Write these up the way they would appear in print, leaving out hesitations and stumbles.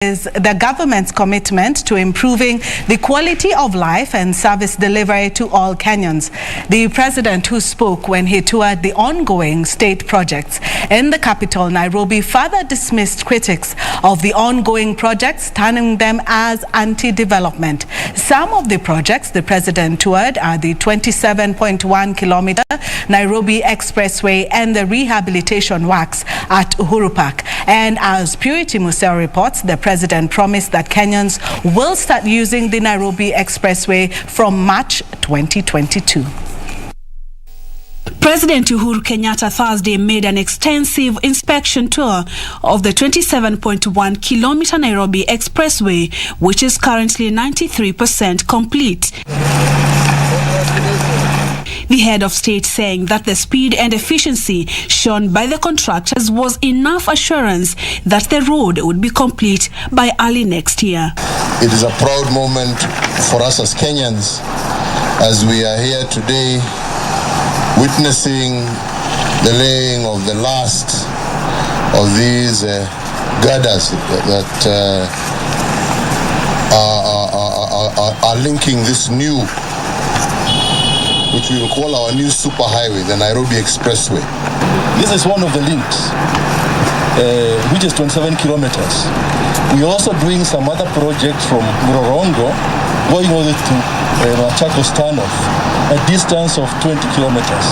is the government's commitment to improving the quality of life and service delivery to all Kenyans. The president, who spoke when he toured the ongoing state projects in the capital, Nairobi, further dismissed critics of the ongoing projects, terming them as anti-development. Some of the projects the president toured are the 27.1-kilometer Nairobi Expressway and the rehabilitation works at Uhuru Park. And as Purity Museo reports, the president promised that Kenyans will start using the Nairobi Expressway from March 2022. President Uhuru Kenyatta Thursday made an extensive inspection tour of the 27.1-kilometer Nairobi Expressway, which is currently 93% complete. The head of state saying that the speed and efficiency shown by the contractors was enough assurance that the road would be complete by early next year. It is a proud moment for us as Kenyans as we are here today witnessing the laying of the last of these girders that are linking this new, which we will call our new superhighway, the Nairobi Expressway. This is one of the links, which is 27 kilometers. We're also doing some other projects from Murorongo going over to Machakos Turnoff, a distance of 20 kilometers.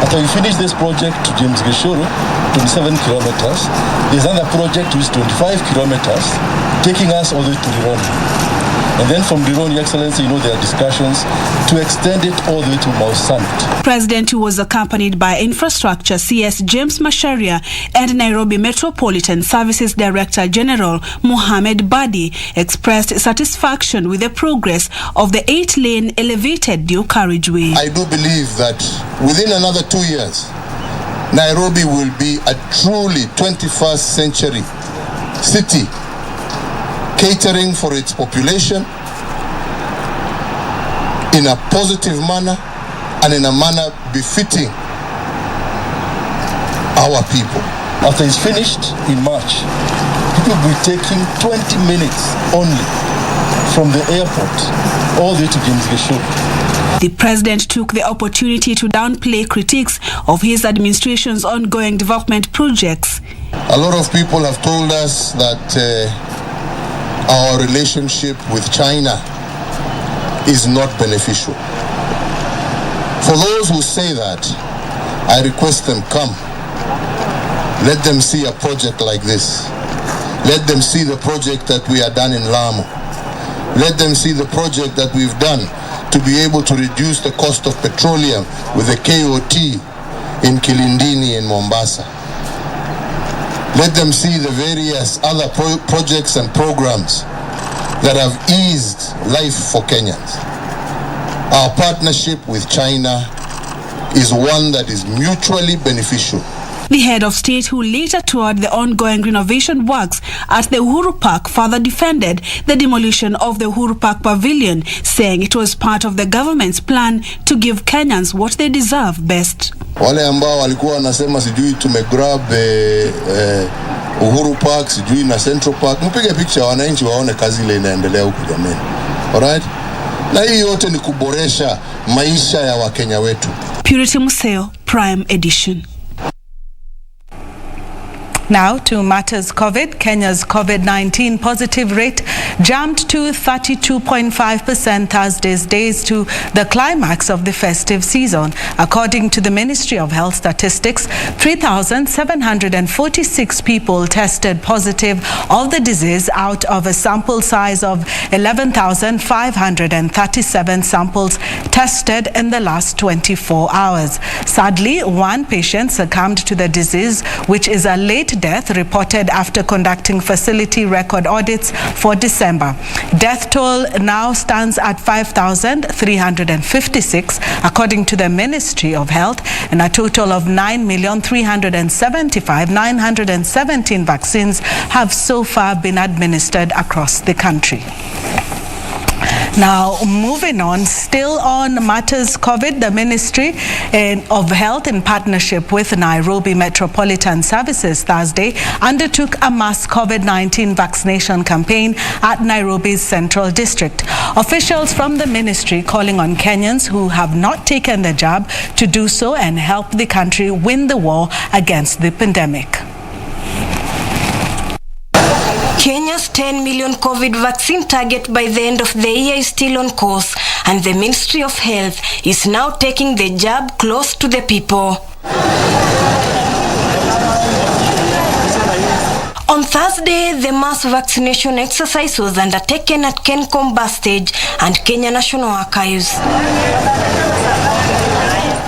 After we finish this project to James Gishuru, 27 kilometers, there's another project which is 25 kilometers, taking us all the way to Rironi. And then from Rironi, Excellency, there are discussions to extend it all the way to Mount Summit. President, who was accompanied by Infrastructure CS James Macharia and Nairobi Metropolitan Services Director General Mohamed Badi, expressed satisfaction with the progress of the 8-lane elevated dual carriageway. I do believe that within another 2 years, Nairobi will be a truly 21st century city, catering for its population in a positive manner and in a manner befitting our people. After it's finished in March, people will be taking 20 minutes only from the airport all the way to James Gishuru. The president took the opportunity to downplay critiques of his administration's ongoing development projects. A lot of people have told us that our relationship with China is not beneficial. For those who say that, I request them, come. Let them see a project like this. Let them see the project that we have done in Lamu. Let them see the project that we've done to be able to reduce the cost of petroleum with the KOT in Kilindini and Mombasa. Let them see the various other projects and programs that have eased life for Kenyans. Our partnership with China is one that is mutually beneficial. The head of state, who later toured the ongoing renovation works at the Uhuru Park, further defended the demolition of the Uhuru Park Pavilion, saying it was part of the government's plan to give Kenyans what they deserve best. Wale ambao walikuwa wanasema sijui tumegrab Uhuru Park, sijui na Central Park, mpige picture wananchi waone kazi ile inaendelea huku jamani. Alright? Na hii yote ni kuboresha maisha ya Wakenya wetu. Purity Museo, Prime Edition. Now to matters COVID. Kenya's COVID-19 positive rate jumped to 32.5% Thursday's days to the climax of the festive season. According to the Ministry of Health Statistics, 3,746 people tested positive of the disease out of a sample size of 11,537 samples tested in the last 24 hours. Sadly, one patient succumbed to the disease, which is a late death reported after conducting facility record audits for December. Death toll now stands at 5,356 according to the Ministry of Health, and a total of 9,375,917 vaccines have so far been administered across the country. Now, moving on, still on matters COVID, the Ministry of Health, in partnership with Nairobi Metropolitan Services, Thursday undertook a mass COVID-19 vaccination campaign at Nairobi's Central District. Officials from the ministry calling on Kenyans who have not taken the jab to do so and help the country win the war against the pandemic. Kenya's 10 million COVID vaccine target by the end of the year is still on course, and the Ministry of Health is now taking the jab close to the people. On Thursday, the mass vaccination exercise was undertaken at Kencom Bus Stage and Kenya National Archives.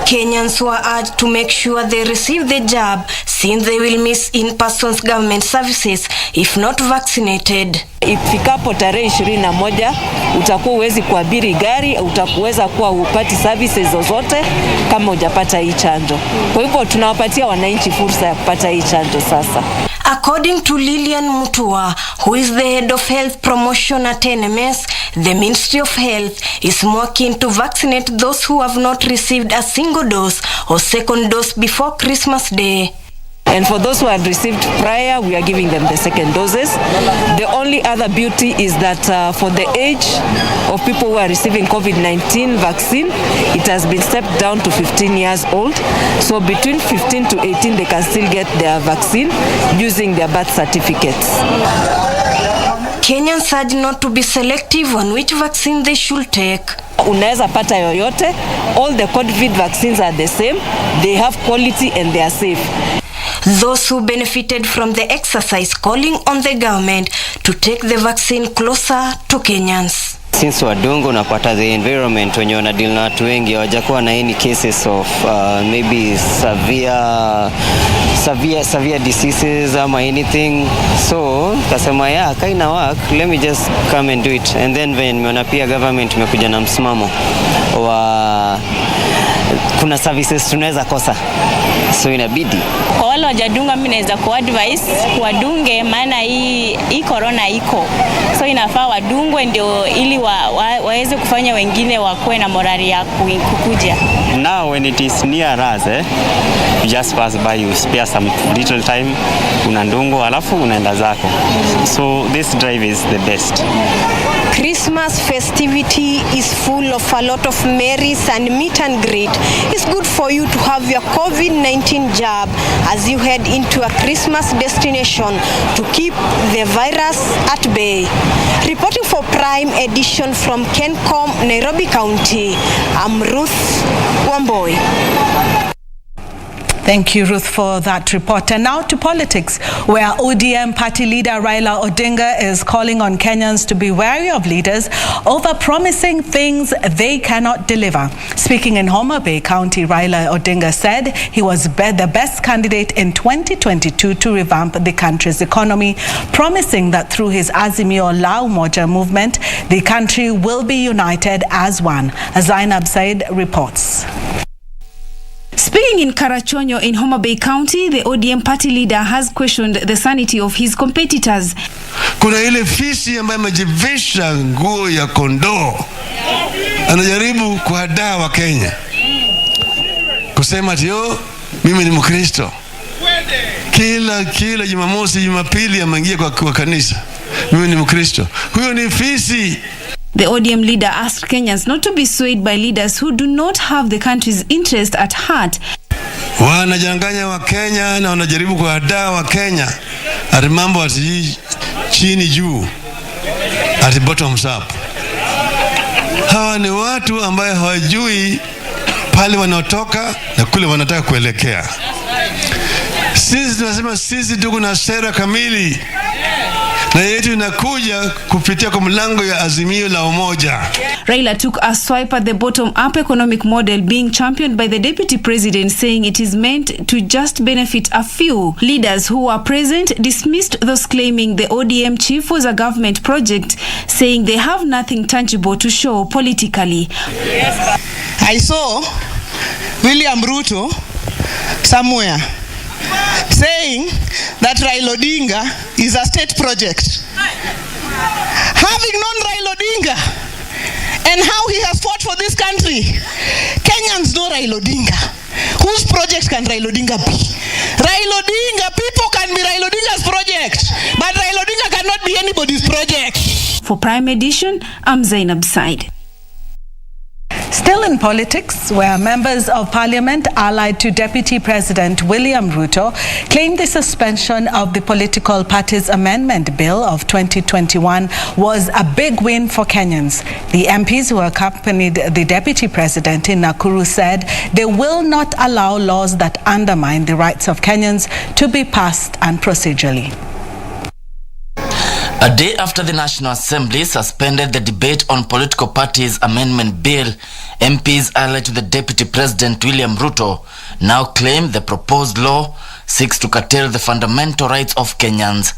Kenyans were urged to make sure they receive the jab, since they will miss in-person government services if not vaccinated. Ifikapo tarehe 21 utakuwa uwezi kuabiri gari, utakuweza kuwa upati services zozote kama hujapata hii chanjo. Kwa hivyo tunawapatia wananchi fursa ya kupata hii chanjo sasa. According to Lilian Mutua, who is the head of health promotion at NMS, the Ministry of Health is more keen to vaccinate those who have not received a single dose or second dose before Christmas Day. And for those who have received prior, we are giving them the second doses. The only other beauty is that for the age of people who are receiving COVID-19 vaccine, it has been stepped down to 15 years old. So between 15 to 18, they can still get their vaccine using their birth certificates. Kenyans urge not to be selective on which vaccine they should take. Unaweza pata yoyote. All the COVID vaccines are the same. They have quality and they are safe. Those who benefited from the exercise calling on the government to take the vaccine closer to Kenyans. Since wadungu unapata the environment wenye wanadeal na watu wengi hawajakuwa na any cases of maybe severe diseases ama anything, so kasema ya kaina work, let me just come and do it. And then when nimeona pia government imekuja na msimamo wa kuna services tunaweza kosa, so inabidi kwa wale wajadunga mimi naweza kuadvise wadunge, maana hii corona iko, so inafaa wadungwe ndio ili waweze kufanya wengine wakuwe na morali ya kukuja. Now when it is near us, you just pass by, you spare some little time, unandungo alafu unaenda zako. So this drive is the best. Christmas festivity is full of a lot of merries and meet and greet. It's good for you to have your COVID-19 jab as you head into a Christmas destination to keep the virus at bay. Reporting for Prime Edition from Kencom, Nairobi County, I'm Ruth Wamboi. Thank you, Ruth, for that report. And now to politics, where ODM party leader Raila Odinga is calling on Kenyans to be wary of leaders over-promising things they cannot deliver. Speaking in Homa Bay County, Raila Odinga said he was the best candidate in 2022 to revamp the country's economy, promising that through his Azimio La Umoja movement, the country will be united as one. Zainab Said reports. Speaking in Karachonyo in Homa Bay County, the ODM party leader has questioned the sanity of his competitors. Kuna ile fisi ambaye amejivisha nguo ya kondoo anajaribu kuhadaa wa Kenya kusema ati mimi ni Mkristo. Kila Jumamosi, Jumapili ameingia kwa kanisa, mimi ni Mkristo. Huyo ni fisi. The ODM leader asked Kenyans not to be swayed by leaders who do not have the country's interest at heart. Wanajanganya wa Kenya na wanajaribu kuhadaa wa Kenya ati mambo ati chini juu, ati bottoms up. Hawa ni watu ambaye hawajui pale wanaotoka na kule wanataka kuelekea. Sisi tunasema sisi tuko na sera kamili, na yetu inakuja kupitia kwa mlango ya Azimio la Umoja. Raila took a swipe at the bottom-up economic model being championed by the deputy president, saying it is meant to just benefit a few. Leaders who were present dismissed those claiming the ODM chief was a government project, saying they have nothing tangible to show politically. I saw William Ruto somewhere saying that Raila Odinga is a state project. Having known Raila Odinga, and how he has fought for this country. Kenyans know Raila Odinga. Whose project can Raila Odinga be? Raila Odinga, people can be Raila Odinga's project, but Raila Odinga cannot be anybody's project. For Prime Edition, I'm Zainab Said. Still in politics, where members of parliament allied to Deputy President William Ruto claimed the suspension of the Political Parties Amendment Bill of 2021 was a big win for Kenyans. The MPs who accompanied the Deputy President in Nakuru said they will not allow laws that undermine the rights of Kenyans to be passed unprocedurally. A day after the National Assembly suspended the debate on Political Parties Amendment Bill, MPs allied to the Deputy President William Ruto now claim the proposed law seeks to curtail the fundamental rights of Kenyans.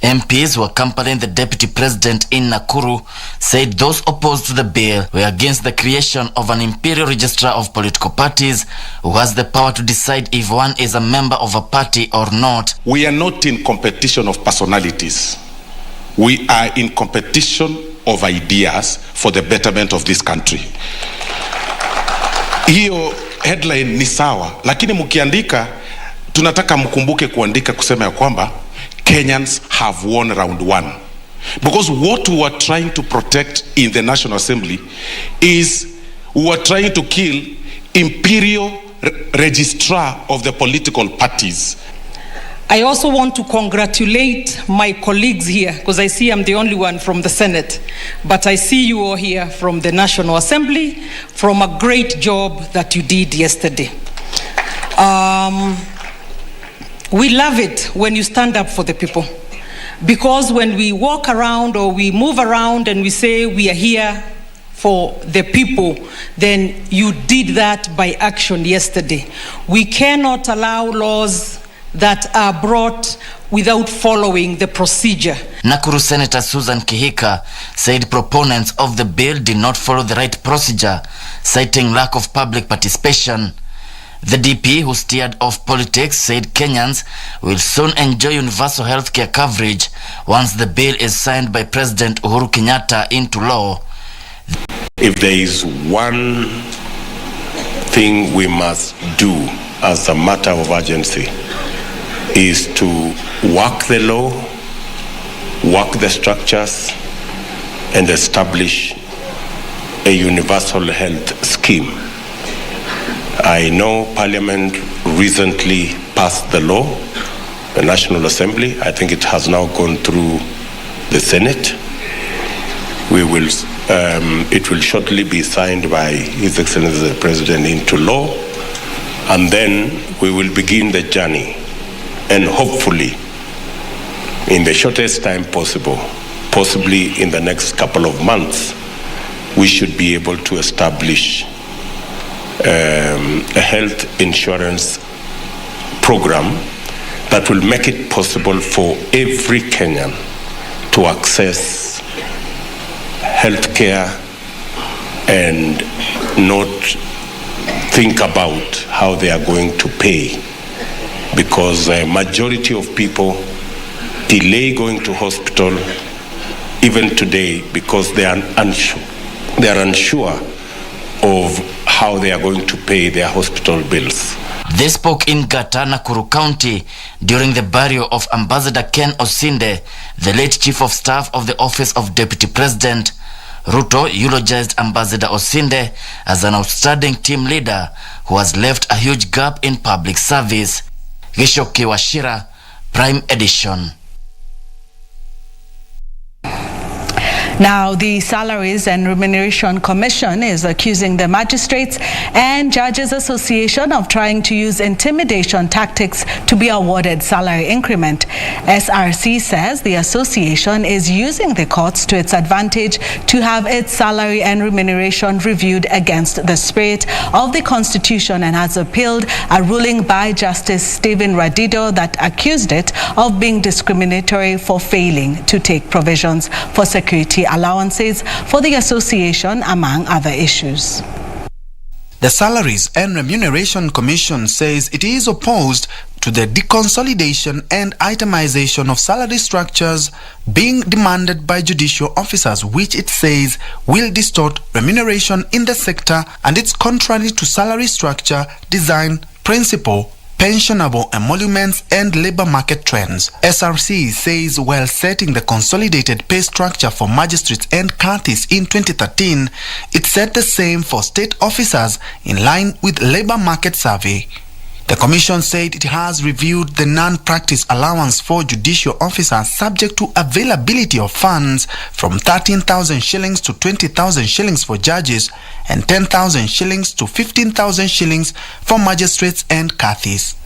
MPs who accompanied the Deputy President in Nakuru said those opposed to the bill were against the creation of an imperial registrar of political parties who has the power to decide if one is a member of a party or not. We are not in competition of personalities. We are in competition of ideas for the betterment of this country. Hiyo headline ni sawa, lakini mkiandika tunataka mkumbuke kuandika kusema ya kwamba Kenyans have won round one. Because what we were trying to protect in the National Assembly is we were trying to kill imperial registrar of the political parties. I also want to congratulate my colleagues here, because I see I'm the only one from the Senate, but I see you all here from the National Assembly, from a great job that you did yesterday. We love it when you stand up for the people, because when we walk around or we move around and we say we are here for the people, then you did that by action yesterday. We cannot allow laws that are brought without following the procedure. Nakuru Senator Susan Kihika said proponents of the bill did not follow the right procedure, citing lack of public participation. The DP, who steered off politics, said Kenyans will soon enjoy universal health care coverage once the bill is signed by President Uhuru Kenyatta into law. If there is one thing we must do as a matter of urgency, is to work the law, work the structures, and establish a universal health scheme. I know Parliament recently passed the law, the National Assembly. I think it has now gone through the Senate. It will shortly be signed by His Excellency the President into law, and then we will begin the journey. And hopefully, in the shortest time possible, possibly in the next couple of months, we should be able to establish a health insurance program that will make it possible for every Kenyan to access health care and not think about how they are going to pay. Because a majority of people delay going to hospital even today because they are unsure of how they are going to pay their hospital bills. They spoke in Gata, Nakuru County during the burial of Ambassador Ken Osinde, the late Chief of Staff of the Office of Deputy President. Ruto eulogized Ambassador Osinde as an outstanding team leader who has left a huge gap in public service. Gishoki Washira, Prime Edition. Now, the Salaries and Remuneration Commission is accusing the Magistrates and Judges Association of trying to use intimidation tactics to be awarded salary increment. SRC says the association is using the courts to its advantage to have its salary and remuneration reviewed against the spirit of the Constitution and has appealed a ruling by Justice Stephen Radido that accused it of being discriminatory for failing to take provisions for security allowances for the association, among other issues. The Salaries and Remuneration Commission says it is opposed to the deconsolidation and itemization of salary structures being demanded by judicial officers, which it says will distort remuneration in the sector, and it's contrary to salary structure, design, principle, pensionable emoluments and labor market trends. SRC says while setting the consolidated pay structure for magistrates and Kathis in 2013, it set the same for state officers in line with labor market survey. The commission said it has reviewed the non-practice allowance for judicial officers subject to availability of funds from 13,000 shillings to 20,000 shillings for judges and 10,000 shillings to 15,000 shillings for magistrates and Kathis.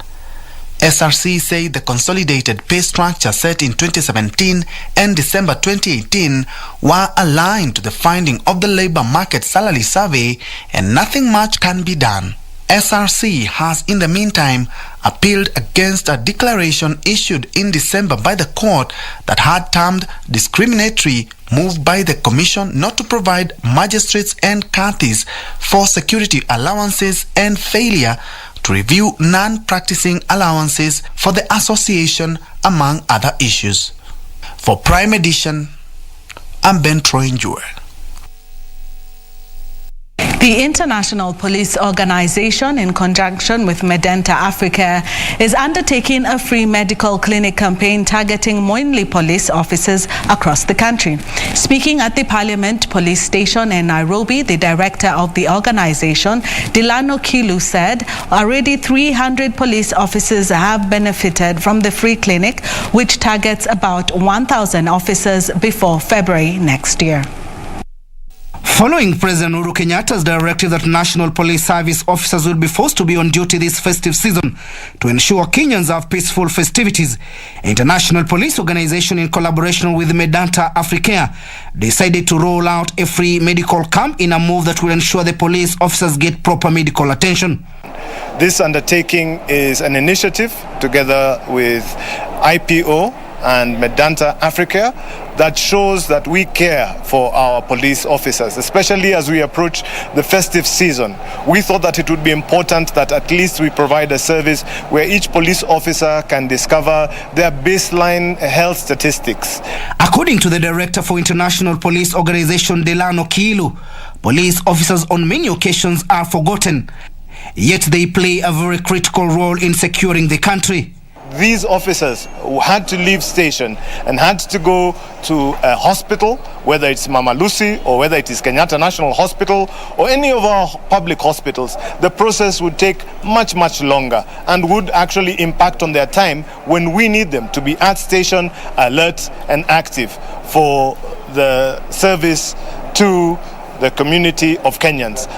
SRC said the consolidated pay structure set in 2017 and December 2018 were aligned to the finding of the labor market salary survey and nothing much can be done. SRC has in the meantime appealed against a declaration issued in December by the court that had termed discriminatory move by the commission not to provide magistrates and Kathis for security allowances and failure to review non-practicing allowances for the association, among other issues. For Prime Edition, I'm Ben Troy Njue. The International Police Organization, in conjunction with Medenta Africa, is undertaking a free medical clinic campaign targeting Moinli police officers across the country. Speaking at the Parliament Police Station in Nairobi, the director of the organization, Delano Kilu, said already 300 police officers have benefited from the free clinic, which targets about 1,000 officers before February next year. Following President Uhuru Kenyatta's directive that National Police Service officers will be forced to be on duty this festive season to ensure Kenyans have peaceful festivities, International Police Organization, in collaboration with Medenta Africa, decided to roll out a free medical camp in a move that will ensure the police officers get proper medical attention. This undertaking is an initiative together with IPO and Medenta Africa that shows that we care for our police officers, especially as we approach the festive season. We thought that it would be important that at least we provide a service where each police officer can discover their baseline health statistics. According to the director for International Police Organization, Delano Kilu, police officers on many occasions are forgotten, yet they play a very critical role in securing the country. These officers who had to leave station and had to go to a hospital, whether it's Mama Lucy or whether it is Kenyatta National Hospital or any of our public hospitals, the process would take much, much longer and would actually impact on their time when we need them to be at station, alert and active for the service to the community of Kenyans.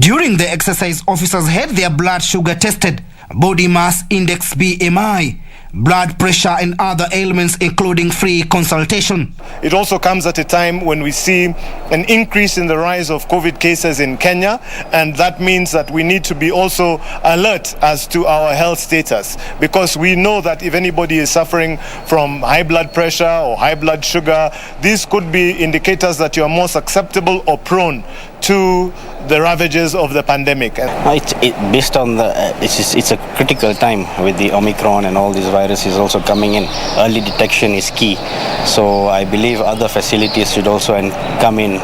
During the exercise, officers had their blood sugar tested, body mass index BMI, blood pressure and other ailments, including free consultation. It also comes at a time when we see an increase in the rise of COVID cases in Kenya, and that means that we need to be also alert as to our health status, because we know that if anybody is suffering from high blood pressure or high blood sugar, these could be indicators that you are more susceptible or prone to the ravages of the pandemic. Based on it's a critical time with the Omicron and all these viruses also coming in. Early detection is key. So I believe other facilities should also come in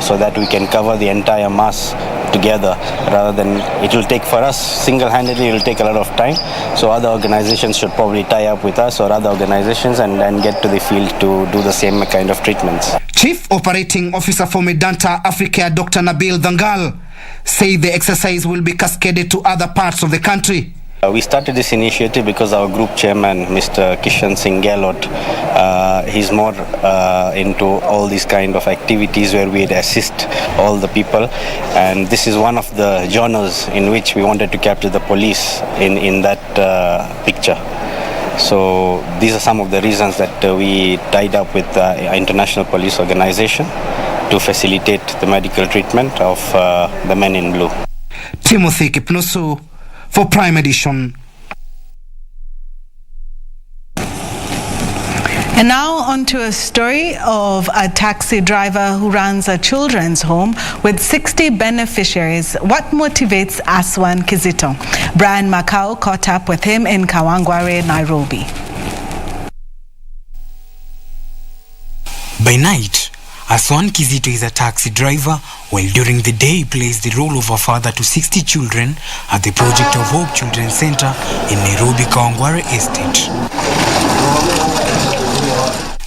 so that we can cover the entire mass together, rather than it will take for us single-handedly, it will take a lot of time. So other organizations should probably tie up with us or other organizations and then get to the field to do the same kind of treatments. Chief Operating Officer for Medenta Africa, Dr. Nabil Dangal, said the exercise will be cascaded to other parts of the country. We started this initiative because our group chairman, Mr. Kishan Singh Gehlot, he's more into all these kind of activities where we assist all the people, and this is one of the genres in which we wanted to capture the police in that picture. So these are some of the reasons that we tied up with the International Police Organization to facilitate the medical treatment of the men in blue. Timothy Kipnusu for Prime Edition. And now on to a story of a taxi driver who runs a children's home with 60 beneficiaries. What motivates Aswan Kizito? Brian Macau caught up with him in Kawangware, Nairobi. By night, Aswan Kizito is a taxi driver, while during the day he plays the role of a father to 60 children at the Project of Hope Children's Center in Nairobi, Kawangware Estate.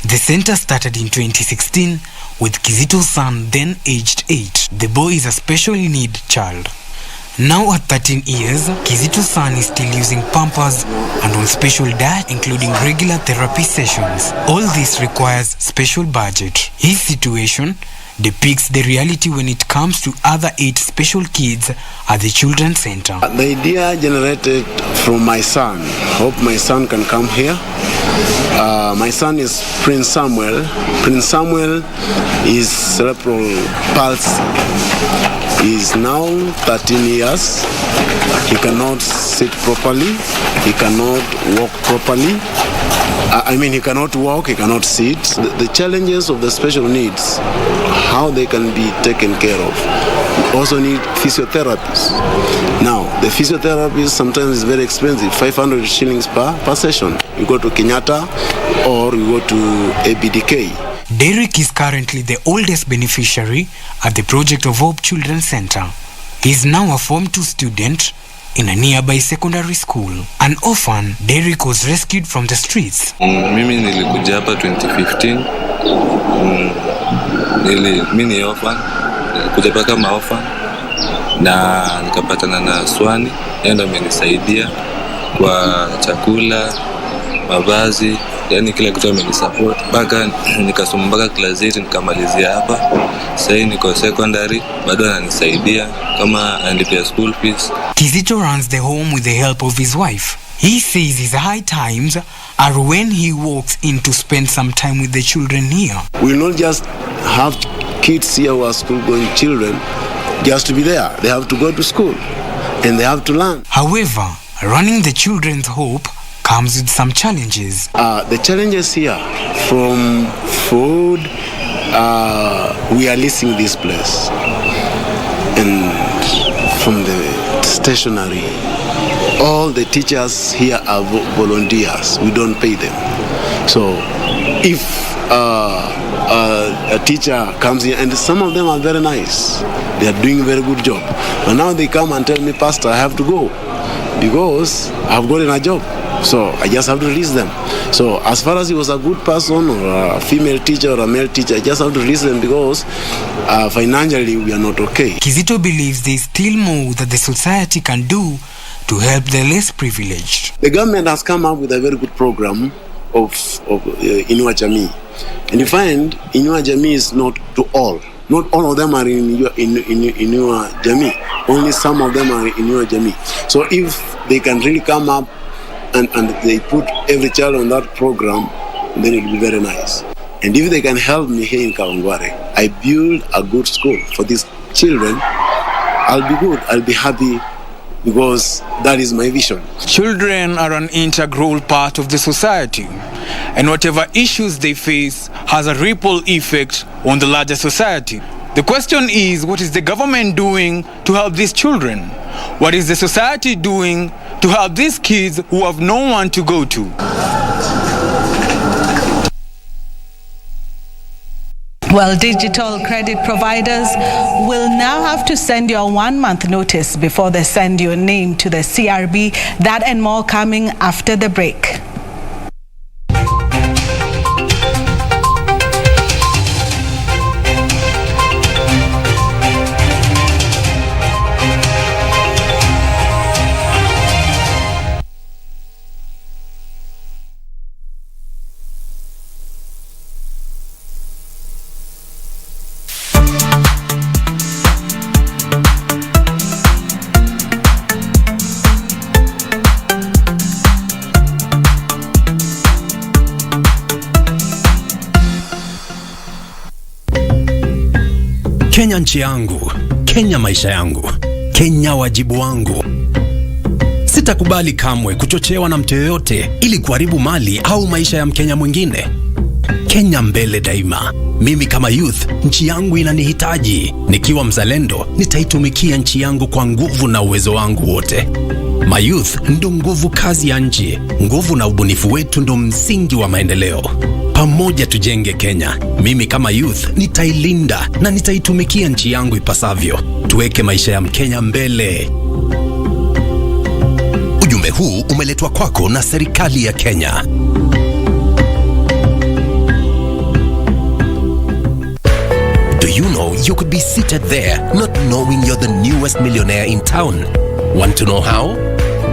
The center started in 2016 with Kizito's son, then aged 8. The boy is a special need child. Now at 13 years, Kizito's son is still using Pampers and on special diet, including regular therapy sessions. All this requires special budget. His situation depicts the reality when it comes to other 8 special kids at the children's center. The idea generated from my son. Hope my son can come here. My son is Prince Samuel. Prince Samuel is cerebral palsy. He is now 13 years. He cannot sit properly. He cannot walk properly. He cannot walk, he cannot sit. The challenges of the special needs, how they can be taken care of. We also need physiotherapists. Now, the physiotherapist sometimes is very expensive, 500 shillings per session. You go to Kenyatta or you go to ABDK. Derek is currently the oldest beneficiary at the Project of Hope Children's Center. He is now a Form 2 student in a nearby secondary school. An orphan, Derek was rescued from the streets. Mimi nilikuja hapa 2015. Mimi ni orphan. Nilikuja hapa kama orphan na nikapatana na Swani. Yeye ndo amenisaidia kwa chakula, mavazi, yani kila kitu amenisupport mpaka nikasoma mpaka class 8 nikamalizia hapa. Sasa niko secondary, bado ananisaidia kama analipia school fees. Kizito runs the home with the help of his wife. He says his high times are when he walks in to spend some time with the children here. We will not just have kids here who are school-going children just to be there. They have to go to school and they have to learn. However, running the Children's Hope comes with some challenges. The challenges here from food, we are leasing this place, and from the stationery, all the teachers here are volunteers. We don't pay them. So if a teacher comes here, and some of them are very nice, they are doing a very good job, but now they come and tell me, Pastor, I have to go because I've gotten a job. So I just have to release them. So as far as he was a good person or a female teacher or a male teacher, I just have to release them because financially we are not okay. Kizito believes there is still more that the society can do to help the less privileged. The government has come up with a very good program of Inua Jamii. And you find Inua Jamii is not to all. Not all of them are in Inua Jamii. Only some of them are in Inua Jamii. So if they can really come up and they put every child on that program, then it will be very nice. And if they can help me here in Kawangware, I build a good school for these children, I'll be good, I'll be happy, because that is my vision. Children are an integral part of the society, and whatever issues they face has a ripple effect on the larger society. The question is, what is the government doing to help these children? What is the society doing to help these kids who have no one to go to? Well, digital credit providers will now have to send you a 1-month notice before they send your name to the CRB. That and more coming after the break. Kenya nchi yangu, Kenya maisha yangu, Kenya wajibu wangu. Sitakubali kamwe kuchochewa na mtu yoyote ili kuharibu mali au maisha ya Mkenya mwingine. Kenya mbele daima. Mimi kama youth, nchi yangu inanihitaji. Nikiwa mzalendo, nitaitumikia nchi yangu kwa nguvu na uwezo wangu wote. Mayouth ndo nguvu kazi ya nchi. Nguvu na ubunifu wetu ndo msingi wa maendeleo. Pamoja tujenge Kenya. Mimi kama youth nitailinda na nitaitumikia nchi yangu ipasavyo. Tuweke maisha ya Mkenya mbele. Ujumbe huu umeletwa kwako na serikali ya Kenya. Do you know you could be seated there not knowing you're the newest millionaire in town? Want to know how?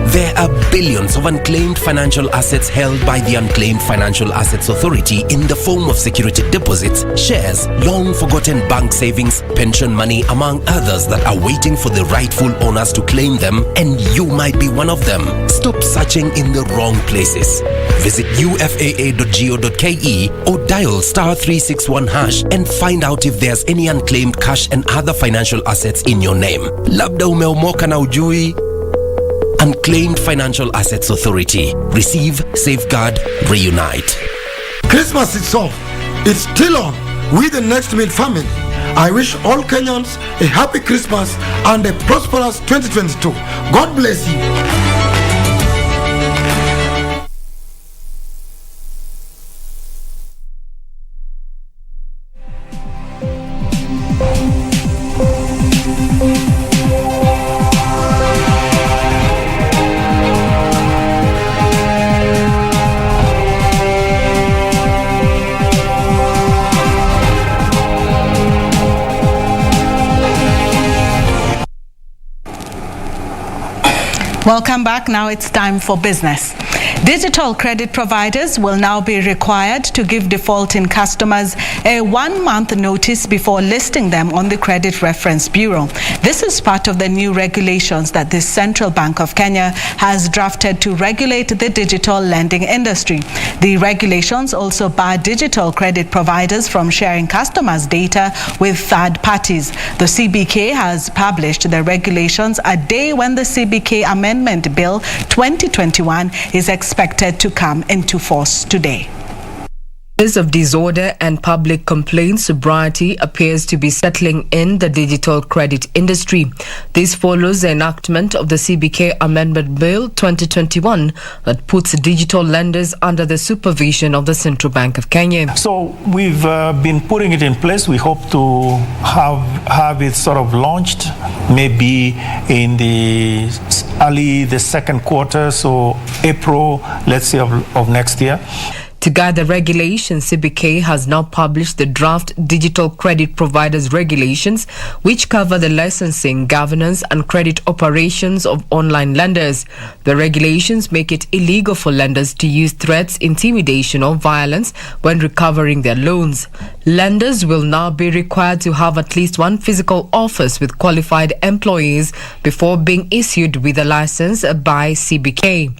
There are billions of unclaimed financial assets held by the Unclaimed Financial Assets Authority in the form of security deposits, shares, long-forgotten bank savings, pension money, among others that are waiting for the rightful owners to claim them, and you might be one of them. Stop searching in the wrong places. Visit ufaa.go.ke or dial *361# and find out if there's any unclaimed cash and other financial assets in your name. Labda umeomoka na ujui. Unclaimed Financial Assets Authority. Receive, safeguard, reunite. Christmas itself, it's still on with the Next Meal family. I wish all Kenyans a happy Christmas and a prosperous 2022. God bless you. Welcome back. Now it's time for business. Digital credit providers will now be required to give defaulting customers a 1-month notice before listing them on the Credit Reference Bureau. This is part of the new regulations that the Central Bank of Kenya has drafted to regulate the digital lending industry. The regulations also bar digital credit providers from sharing customers' data with third parties. The CBK has published the regulations a day when the CBK Amendment Bill 2021 is expected to come into force today. Of disorder and public complaint sobriety appears to be settling in the digital credit industry. This follows the enactment of the CBK Amendment Bill 2021 that puts digital lenders under the supervision of the Central Bank of Kenya. So we've been putting it in place. We hope to have it sort of launched maybe in the second quarter, so April, let's say, of next year. To guide the regulations, CBK has now published the draft Digital Credit Providers Regulations, which cover the licensing, governance and credit operations of online lenders. The regulations make it illegal for lenders to use threats, intimidation or violence when recovering their loans. Lenders will now be required to have at least one physical office with qualified employees before being issued with a license by CBK.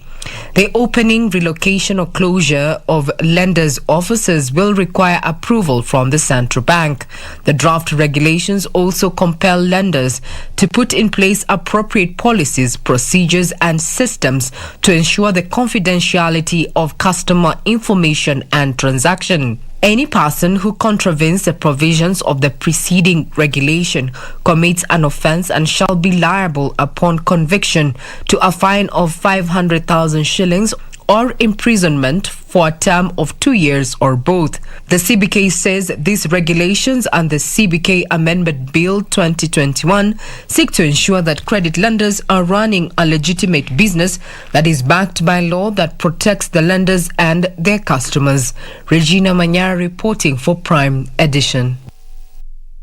The opening, relocation or closure of lenders' offices will require approval from the Central Bank. The draft regulations also compel lenders to put in place appropriate policies, procedures and systems to ensure the confidentiality of customer information and transaction. Any person who contravenes the provisions of the preceding regulation commits an offence and shall be liable upon conviction to a fine of 500,000 shillings or imprisonment for a term of 2 years or both. The CBK says these regulations and the CBK Amendment Bill 2021 seek to ensure that credit lenders are running a legitimate business that is backed by law that protects the lenders and their customers. Regina Manyara reporting for Prime Edition.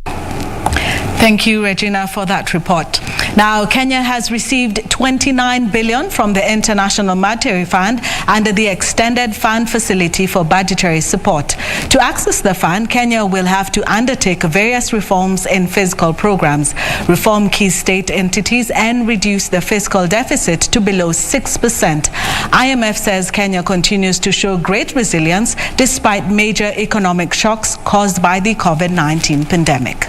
Thank you, Regina, for that report. Now, Kenya has received 29 billion from the International Monetary Fund under the Extended Fund Facility for budgetary support. To access the fund, Kenya will have to undertake various reforms in fiscal programs, reform key state entities, and reduce the fiscal deficit to below 6%. IMF says Kenya continues to show great resilience despite major economic shocks caused by the COVID-19 pandemic.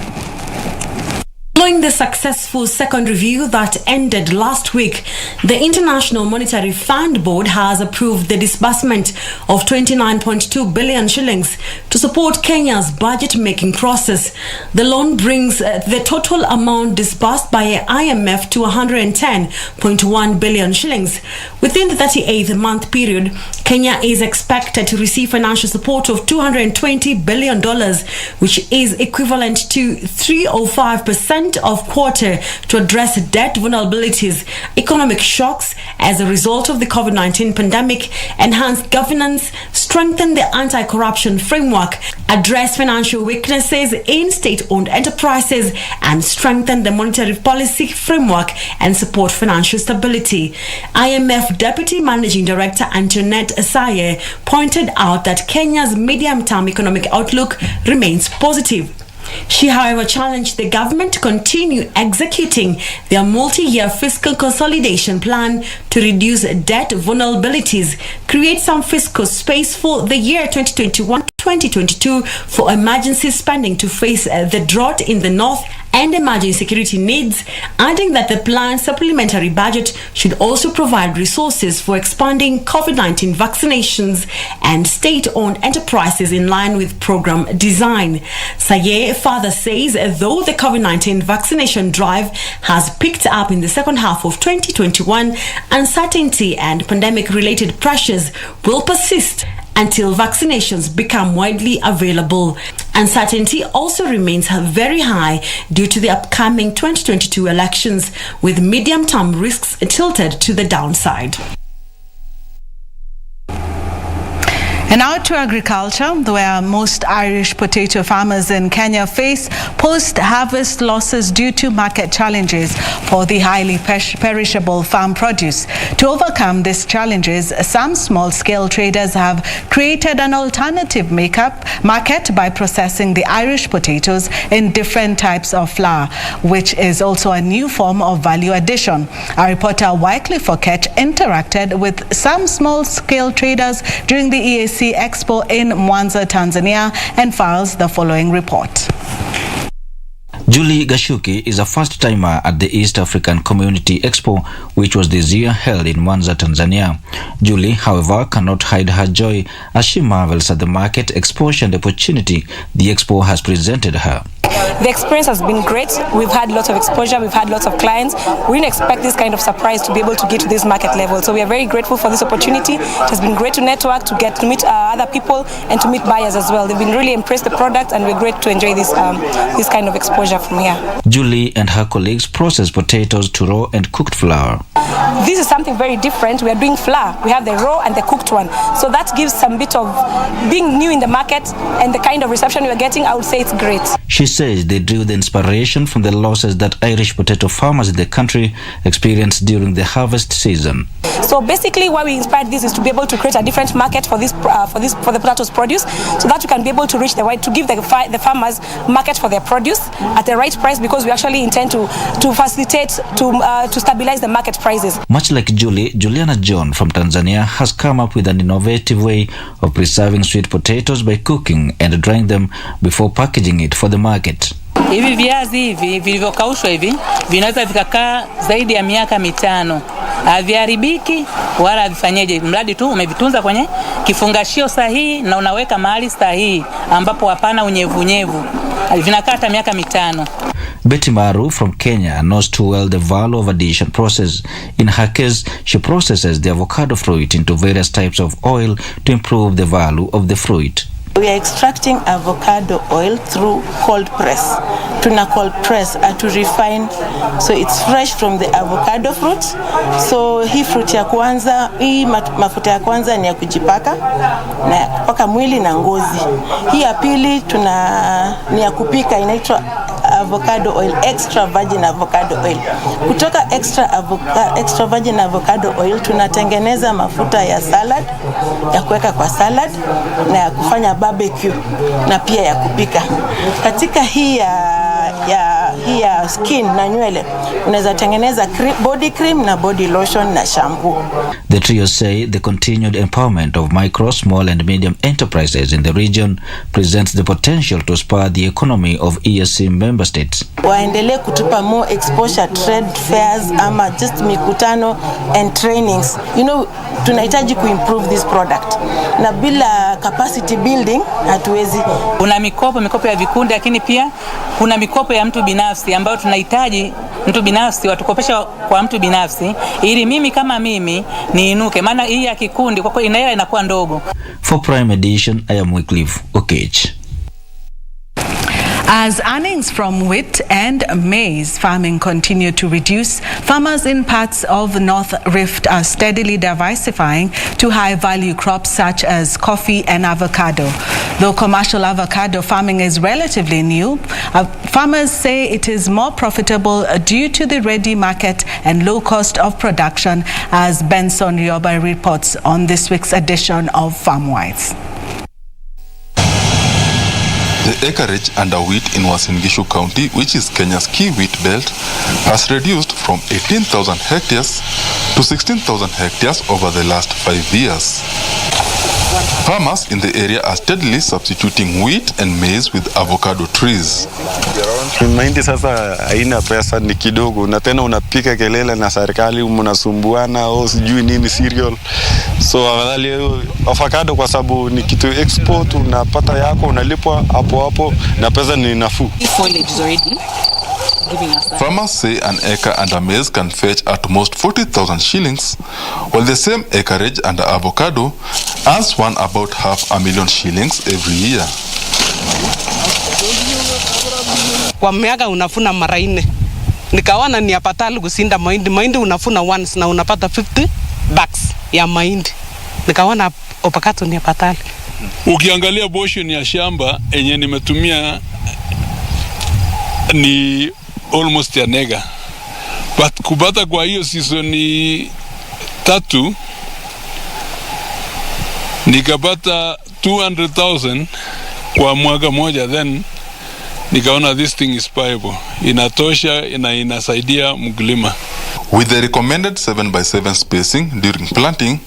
Following the successful second review that ended last week, the International Monetary Fund Board has approved the disbursement of 29.2 billion shillings to support Kenya's budget-making process. The loan brings the total amount disbursed by IMF to 110.1 billion shillings. Within the 38th month period, Kenya is expected to receive financial support of $220 billion, which is equivalent to 3.05% of quarter to address debt vulnerabilities, economic shocks as a result of the COVID-19 pandemic, enhance governance, strengthen the anti-corruption framework, address financial weaknesses in state-owned enterprises, and strengthen the monetary policy framework and support financial stability. IMF Deputy Managing Director Antoinette Asaye pointed out that Kenya's medium-term economic outlook remains positive. She, however, challenged the government to continue executing their multi-year fiscal consolidation plan to reduce debt vulnerabilities, create some fiscal space for the year 2021-2022 for emergency spending to face the drought in the north and emerging security needs, adding that the planned supplementary budget should also provide resources for expanding COVID-19 vaccinations and state-owned enterprises in line with program design. Saye further says though the COVID-19 vaccination drive has picked up in the second half of 2021, uncertainty and pandemic-related pressures will persist until vaccinations become widely available. Uncertainty also remains very high due to the upcoming 2022 elections, with medium-term risks tilted to the downside. And now to agriculture, where most Irish potato farmers in Kenya face post-harvest losses due to market challenges for the highly perishable farm produce. To overcome these challenges, some small-scale traders have created an alternative market by processing the Irish potatoes in different types of flour, which is also a new form of value addition. Our reporter Wycliffe Okech interacted with some small-scale traders during the EAC Expo in Mwanza, Tanzania, and files the following report. Julie Gashuki is a first-timer at the East African Community Expo, which was this year held in Mwanza, Tanzania. Julie, however, cannot hide her joy as she marvels at the market exposure and opportunity the expo has presented her. The experience has been great. We've had lots of exposure. We've had lots of clients. We didn't expect this kind of surprise to be able to get to this market level. So we are very grateful for this opportunity. It has been great to network, to get to meet other people, and to meet buyers as well. They've been really impressed with the product, and we're great to enjoy this kind of exposure from here. Julie and her colleagues process potatoes to raw and cooked flour. This is something very different. We are doing flour. We have the raw and the cooked one. So that gives some bit of being new in the market, and the kind of reception we are getting, I would say it's great. She says they drew the inspiration from the losses that Irish potato farmers in the country experienced during the harvest season. So basically why we inspired this is to be able to create a different market for the potatoes produce, so that we can be able to reach to give the farmers market for their produce at the right price, because we actually intend to facilitate to stabilize the market prices. Much like Julie, Juliana John from Tanzania has come up with an innovative way of preserving sweet potatoes by cooking and drying them before packaging it for the market. Hivi viazi hivi vilivyokaushwa hivi vinaweza vikakaa zaidi ya miaka 5. Haviharibiki wala havifanyeje, mradi tu umevitunza kwenye kifungashio sahihi na unaweka mahali sahihi ambapo hapana unyevunyevu. Vinakaa hata miaka 5. Betty Maru from Kenya knows too well the value of addition process. In her case, she processes the avocado fruit into various types of oil to improve the value of the fruit. We are extracting avocado oil through cold press. Tuna cold press to refine, so it's fresh from the avocado fruit. So hii fruit ya kwanza, hii mafuta ya kwanza ni ya kujipaka na paka mwili na ngozi. Hii ya pili ni ya kupika, inaitwa avocado oil, extra virgin avocado oil. Kutoka extra virgin avocado oil tunatengeneza mafuta ya salad, ya kuweka kwa salad na ya kufanya barbecue na pia ya kupika. Katika hii ya hii ya skin na nywele, unaweza tengeneza body cream na body lotion na shampoo. The trio say the continued empowerment of micro, small and medium enterprises in the region presents the potential to spur the economy of EAC member states. Waendelee kutupa more exposure, trade fairs ama just mikutano and trainings. You know, tunahitaji kuimprove this product. Na bila capacity building hatuwezi. Kuna mikopo ya vikundi, lakini pia kuna mikopo ya mtu binafsi ambayo tunahitaji mtu binafsi watukopesha kwa mtu binafsi ili mimi kama mimi niinuke, maana hii ya kikundi kwa kweli inakuwa ndogo. For Prime Edition, I am Wycliffe Okech. As earnings from wheat and maize farming continue to reduce, farmers in parts of the North Rift are steadily diversifying to high-value crops such as coffee and avocado. Though commercial avocado farming is relatively new, farmers say it is more profitable due to the ready market and low cost of production, as Benson Yoba reports on this week's edition of FarmWise. The acreage under wheat in Uasin Gishu County, which is Kenya's key wheat belt, has reduced from 18,000 hectares to 16,000 hectares over the last 5 years. Farmers in the area are steadily substituting wheat and maize with avocado trees. Mahindi sasa haina pesa, ni kidogo, na tena unapika kelele na serikali, mnasumbuana au sijui nini cereal. So afadhali avocado kwa sababu ni kitu export, unapata yako, unalipwa hapo hapo na pesa ni nafuu. Farmers say an acre under maize can fetch at most 40,000 shillings, while the same acreage under avocado earns one about 500,000 shillings every year. Kwa miaka unafuna mara 4. Nikaona ni apatali kusinda mahindi. Mahindi unafuna once na unapata 50 bags ya mahindi. Nikaona avocado ni apatali. Ukiangalia portion ya shamba yenye nimetumia ni almost a nega, but kupata kwa hiyo season 3 nikapata 200,000 kwa mwaka moja, then nikaona this thing is viable, inatosha na inasaidia mkulima. With the recommended 7x7 spacing during planting,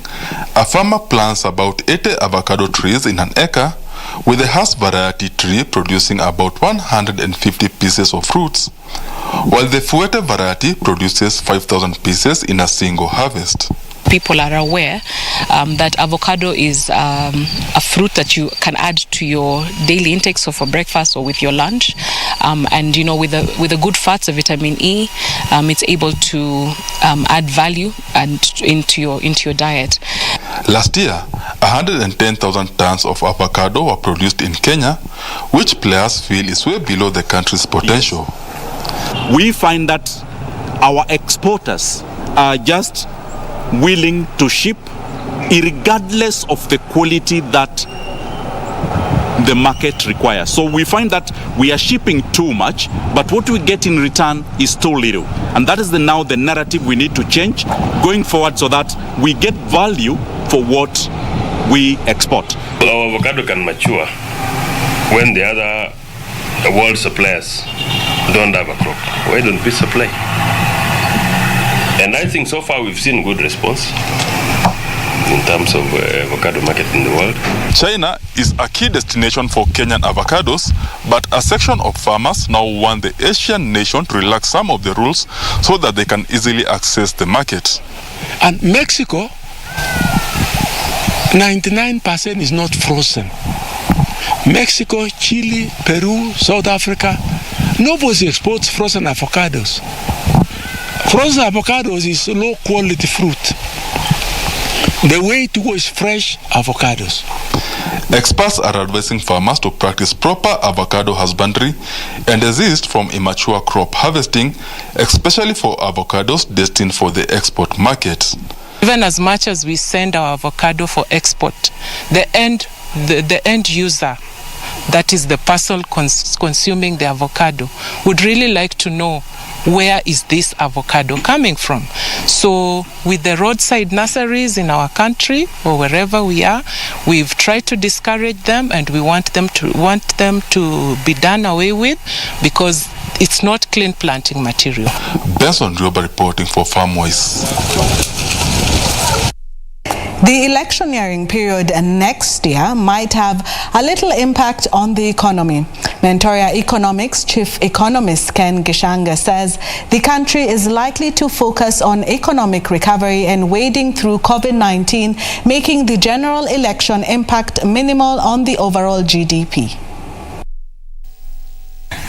a farmer plants about 80 avocado trees in an acre, with the Hass variety tree producing about 150 pieces of fruits, while the Fuerte variety produces 5,000 pieces in a single harvest. People are aware that avocado is a fruit that you can add to your daily intake, so for breakfast or with your lunch, and you know, with the good fats of vitamin E, it's able to add value and into your diet. Last year, 110,000 tons of avocado were produced in Kenya, which players feel is way below the country's potential. We find that our exporters are just willing to ship irregardless of the quality that the market requires. So we find that we are shipping too much, but what we get in return is too little. And that is now the narrative we need to change going forward, so that we get value for what we export. Our avocado can mature when the other world suppliers don't have a crop. Why don't we supply? And I think so far we've seen good response in terms of avocado market in the world. China is a key destination for Kenyan avocados, but a section of farmers now want the Asian nation to relax some of the rules so that they can easily access the market. And Mexico, 99% is not frozen. Mexico, Chile, Peru, South Africa, nobody exports frozen avocados. Frozen avocados is low quality fruit. The way to go is fresh avocados. Experts are advising farmers to practice proper avocado husbandry and desist from immature crop harvesting, especially for avocados destined for the export market. Even as much as we send our avocado for export, the end user, that is the person consuming the avocado, would really like to know, where is this avocado coming from? So with the roadside nurseries in our country or wherever we are, we've tried to discourage them, and we want them to be done away with, because it's not clean planting material. Benson Rioba reporting for FarmWise. The electioneering period next year might have a little impact on the economy. Mentoria Economics Chief Economist Ken Gishanga says the country is likely to focus on economic recovery and wading through COVID-19, making the general election impact minimal on the overall GDP.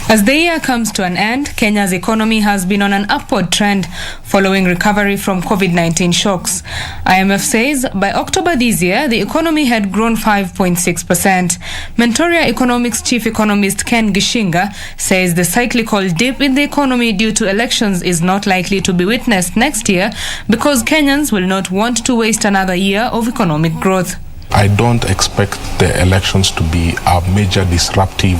As the year comes to an end, Kenya's economy has been on an upward trend following recovery from COVID-19 shocks. IMF says by October this year, the economy had grown 5.6%. Mentoria Economics Chief Economist Ken Gishinga says the cyclical dip in the economy due to elections is not likely to be witnessed next year because Kenyans will not want to waste another year of economic growth. I don't expect the elections to be a major disruptive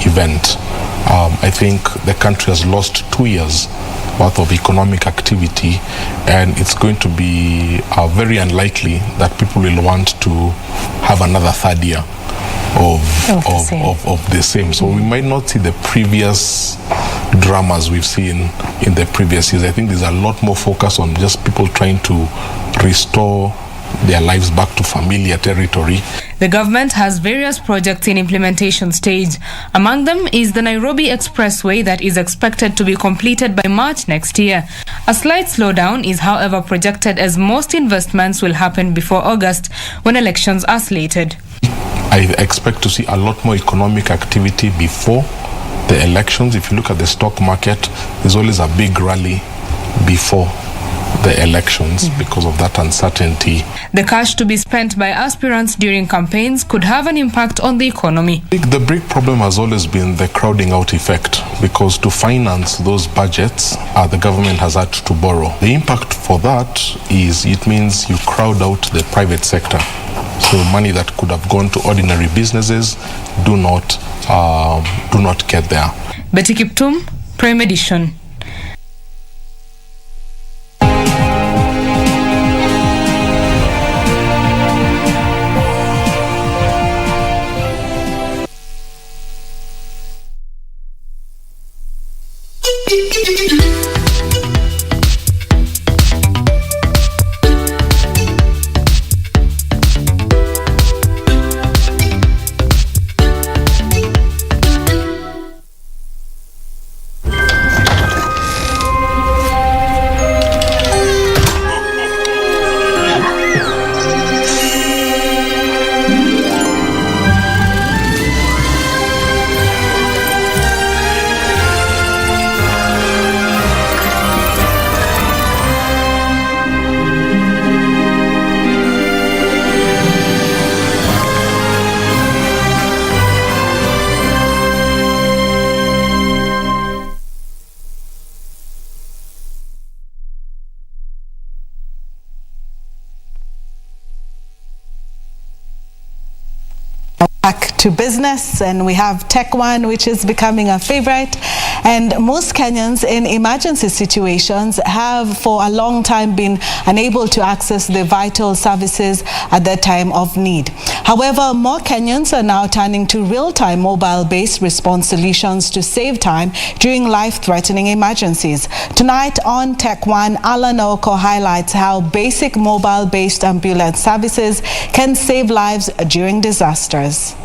event. I think the country has lost 2 years worth of economic activity, and it's going to be very unlikely that people will want to have another third year of the same. So we might not see the previous dramas we've seen in the previous years. I think there's a lot more focus on just people trying to restore their lives back to familiar territory. The government has various projects in implementation stage. Among them is the Nairobi Expressway that is expected to be completed by March next year. A slight slowdown is, however, projected as most investments will happen before August when elections are slated. I expect to see a lot more economic activity before the elections. If you look at the stock market, there's always a big rally before the elections because of that uncertainty. The cash to be spent by aspirants during campaigns could have an impact on the economy. The big problem has always been the crowding out effect, because to finance those budgets, the government has had to borrow. The impact for that is it means you crowd out the private sector. So money that could have gone to ordinary businesses do not get there. Betty Kiptum, Prime Edition. Back to business, and we have Tech One, which is becoming a favorite. And most Kenyans in emergency situations have for a long time been unable to access the vital services at their time of need. However, more Kenyans are now turning to real-time mobile-based response solutions to save time during life-threatening emergencies. Tonight on Tech One, Alan Oko highlights how basic mobile-based ambulance services can save lives during disasters.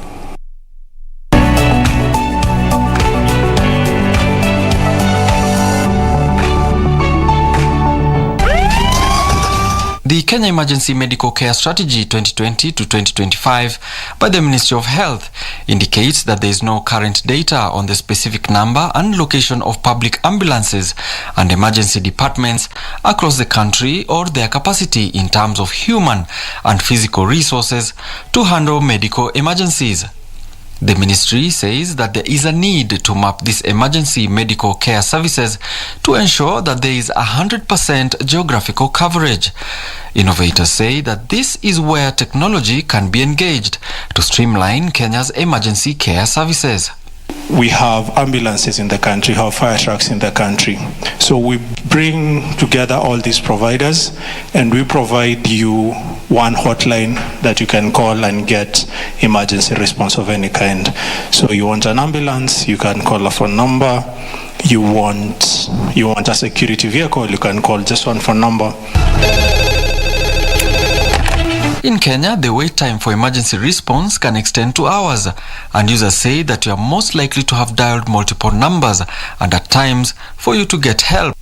The Kenya Emergency Medical Care Strategy 2020 to 2025 by the Ministry of Health indicates that there is no current data on the specific number and location of public ambulances and emergency departments across the country or their capacity in terms of human and physical resources to handle medical emergencies. The ministry says that there is a need to map these emergency medical care services to ensure that there is 100% geographical coverage. Innovators say that this is where technology can be engaged to streamline Kenya's emergency care services. We have ambulances in the country, have fire trucks in the country. So we bring together all these providers and we provide you one hotline that you can call and get emergency response of any kind. So you want an ambulance, you can call a phone number you want a security vehicle, you can call this one phone number. In Kenya, the wait time for emergency response can extend to hours, and users say that you are most likely to have dialed multiple numbers and at times for you to get help.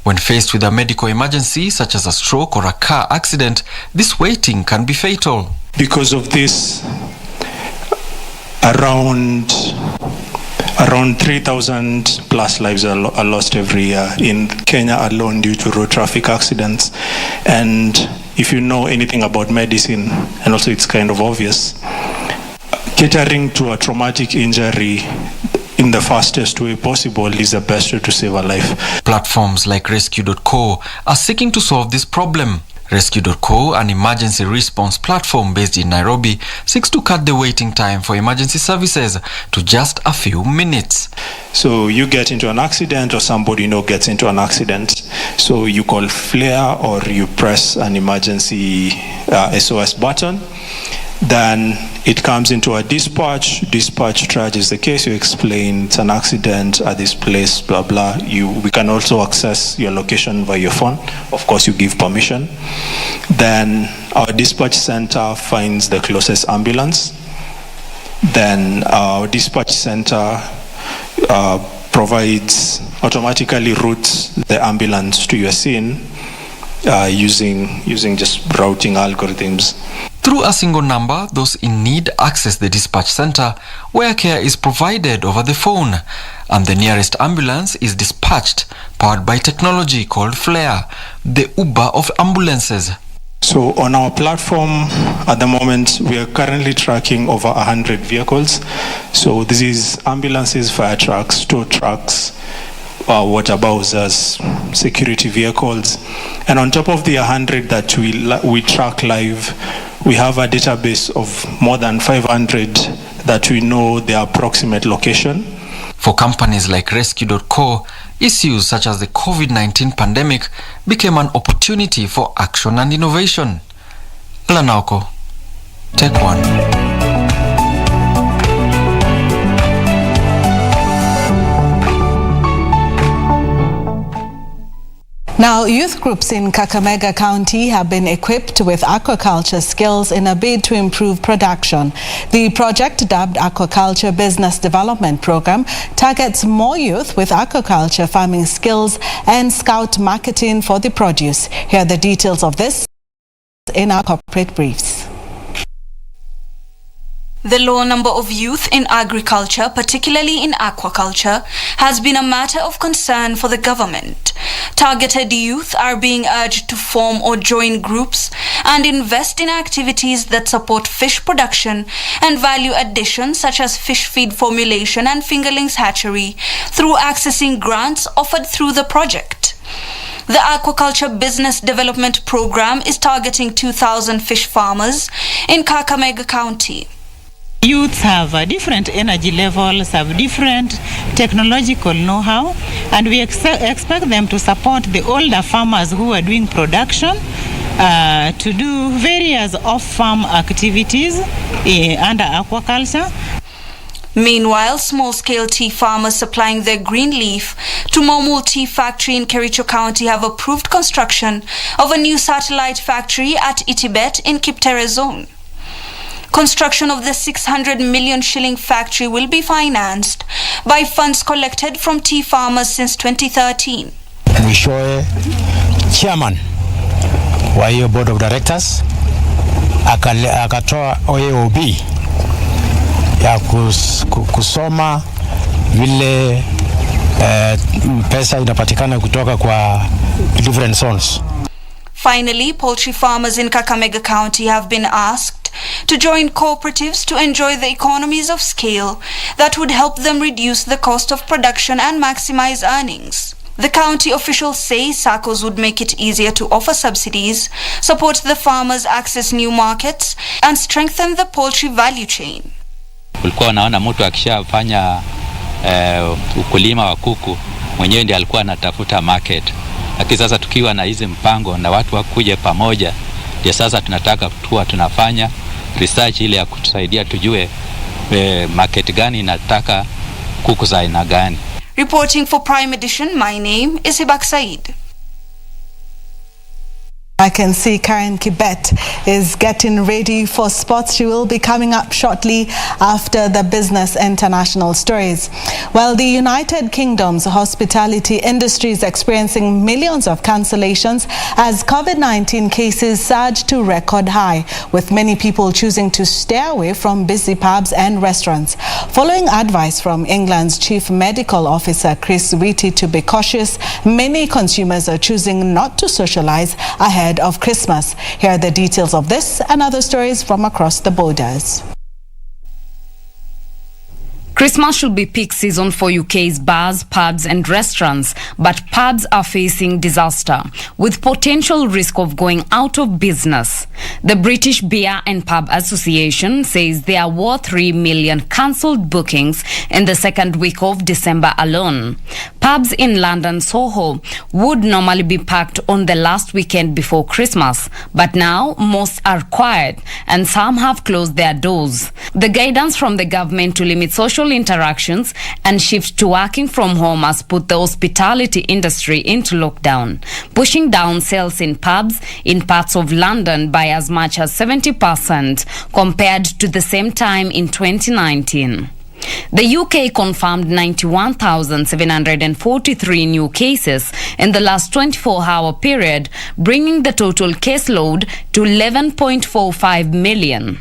When faced with a medical emergency such as a stroke or a car accident, this waiting can be fatal. Because of this, around 3,000 plus lives are lost every year in Kenya alone due to road traffic accidents. And if you know anything about medicine, and also it's kind of obvious, catering to a traumatic injury in the fastest way possible is the best way to save a life. Platforms like Rescue.co are seeking to solve this problem. Rescue.co, an emergency response platform based in Nairobi, seeks to cut the waiting time for emergency services to just a few minutes. So you get into an accident or somebody gets into an accident. So you call FLAIR or you press an emergency SOS button. Then it comes into a dispatch. Dispatch triages the case. You explain it's an accident at this place, blah, blah. We can also access your location via your phone. Of course, you give permission. Then our dispatch center finds the closest ambulance. Then our dispatch center automatically routes the ambulance to your scene using just routing algorithms. Through a single number, those in need access the dispatch center where care is provided over the phone, and the nearest ambulance is dispatched, powered by technology called FLAIR, the Uber of ambulances. So on our platform at the moment, we are currently tracking over 100 vehicles. So this is ambulances, fire trucks, tow trucks, water bowsers, security vehicles. And on top of the 100 that we track live, we have a database of more than 500 that we know their approximate location. For companies like Rescue.co, issues such as the COVID-19 pandemic became an opportunity for action and innovation. Lanauko, Take One. Now, youth groups in Kakamega County have been equipped with aquaculture skills in a bid to improve production. The project, dubbed Aquaculture Business Development Program, targets more youth with aquaculture farming skills and scout marketing for the produce. Here are the details of this in our corporate briefs. The low number of youth in agriculture, particularly in aquaculture, has been a matter of concern for the government. Targeted youth are being urged to form or join groups and invest in activities that support fish production and value addition such as fish feed formulation and fingerlings hatchery through accessing grants offered through the project. The Aquaculture Business Development Program is targeting 2,000 fish farmers in Kakamega County. Youths have different energy levels, have different technological know-how, and we expect them to support the older farmers who are doing production to do various off-farm activities under aquaculture. Meanwhile, small-scale tea farmers supplying their green leaf to Momul Tea Factory in Kericho County have approved construction of a new satellite factory at Itibet in Kiptere Zone. Construction of the 600 million shilling factory will be financed by funds collected from tea farmers since 2013. Mwishowe chairman wa hiyo board of directors akatoa OAOB ya kusoma vile pesa inapatikana kutoka kwa different zones. Finally, poultry farmers in Kakamega County have been asked to join cooperatives to enjoy the economies of scale that would help them reduce the cost of production and maximize earnings. The county officials say SACCOs would make it easier to offer subsidies, support the farmers access new markets, and strengthen the poultry value chain. Ulikuwa unaona mtu akishafanya ukulima wa kuku mwenyewe ndiye alikuwa anatafuta market. Lakini sasa tukiwa na hizi mpango na watu wakuje pamoja, ndio sasa tunataka tunafanya research ile ya kutusaidia tujue market gani inataka kuku za aina gani. Reporting for Prime Edition, my name is Hibak Said. I can see Karen Kibet is getting ready for sports. She will be coming up shortly after the business international stories. Well, the United Kingdom's hospitality industry is experiencing millions of cancellations as COVID-19 cases surge to record high, with many people choosing to stay away from busy pubs and restaurants. Following advice from England's Chief Medical Officer Chris Whitty to be cautious, many consumers are choosing not to socialize ahead of Christmas. Here are the details of this and other stories from across the borders. Christmas should be peak season for UK's bars, pubs and restaurants, but pubs are facing disaster, with potential risk of going out of business. The British Beer and Pub Association says there were 3 million cancelled bookings in the second week of December alone. Pubs in London Soho would normally be packed on the last weekend before Christmas, but now most are quiet and some have closed their doors. The guidance from the government to limit social interactions and shift to working from home has put the hospitality industry into lockdown, pushing down sales in pubs in parts of London by as much as 70% compared to the same time in 2019. The UK confirmed 91,743 new cases in the last 24-hour period, bringing the total caseload to 11.45 million.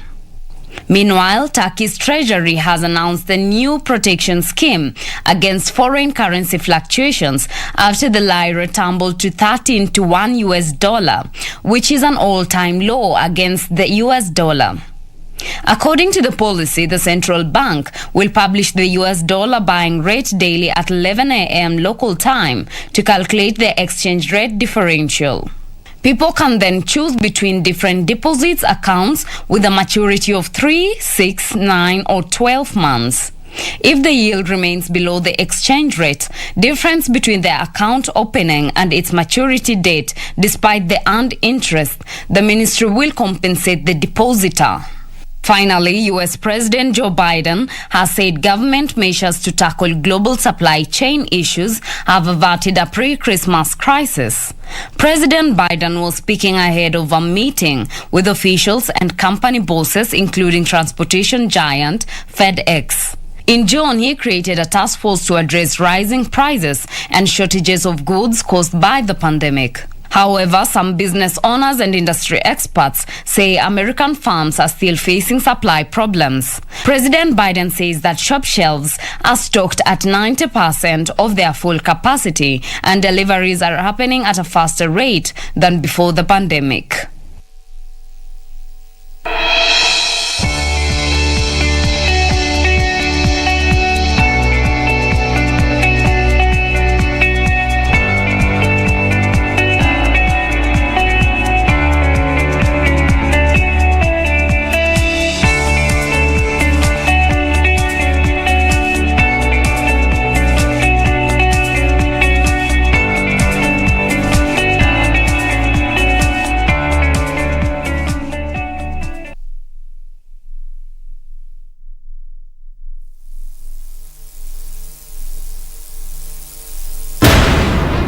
Meanwhile, Turkey's treasury has announced a new protection scheme against foreign currency fluctuations after the lira tumbled to 13 to $1, which is an all-time low against the US dollar. According to the policy, the central bank will publish the US dollar buying rate daily at 11 a.m. local time to calculate the exchange rate differential. People can then choose between different deposits accounts with a maturity of 3, 6, 9 or 12 months. If the yield remains below the exchange rate, difference between the account opening and its maturity date, despite the earned interest, the ministry will compensate the depositor. Finally, U.S. President Joe Biden has said government measures to tackle global supply chain issues have averted a pre-Christmas crisis. President Biden was speaking ahead of a meeting with officials and company bosses, including transportation giant FedEx. In June, he created a task force to address rising prices and shortages of goods caused by the pandemic. However, some business owners and industry experts say American farms are still facing supply problems. President Biden says that shop shelves are stocked at 90% of their full capacity and deliveries are happening at a faster rate than before the pandemic.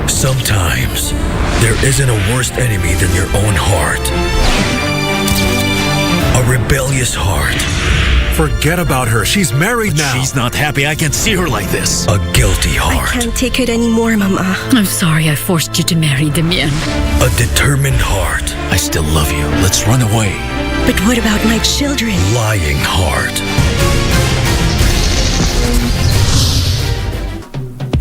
Sometimes, there isn't a worse enemy than your own heart. A rebellious heart. Forget about her. She's married now. She's not happy. I can't see her like this. A guilty heart. I can't take it anymore, Mama. I'm sorry I forced you to marry Damien. A determined heart. I still love you. Let's run away. But what about my children? Lying heart.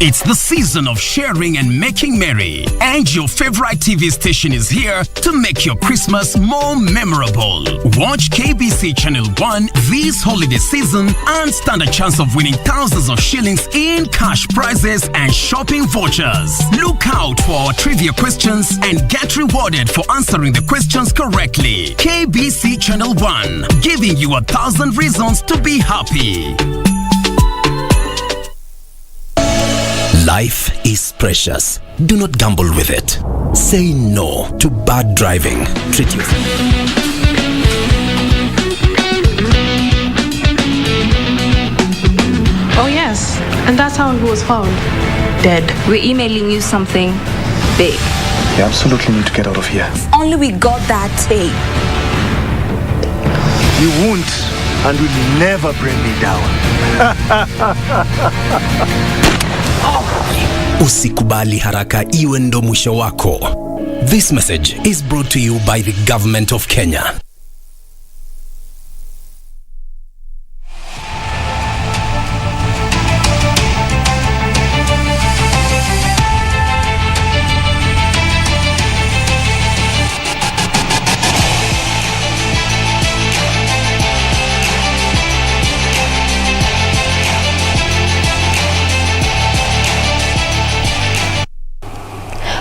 It's the season of sharing and making merry, and your favorite TV station is here to make your Christmas more memorable. Watch KBC Channel 1 this holiday season and stand a chance of winning thousands of shillings in cash prizes and shopping vouchers. Look out for our trivia questions and get rewarded for answering the questions correctly. KBC Channel 1, giving you 1,000 reasons to be happy. Life is precious. Do not gamble with it. Say no to bad driving. Treat you. Oh yes, And that's how he was found. Dead. We're emailing you something big. You absolutely need to get out of here. If only we got that tape. You won't and will never bring me down. Usikubali haraka iwe ndo mwisho wako. This message is brought to you by the Government of Kenya.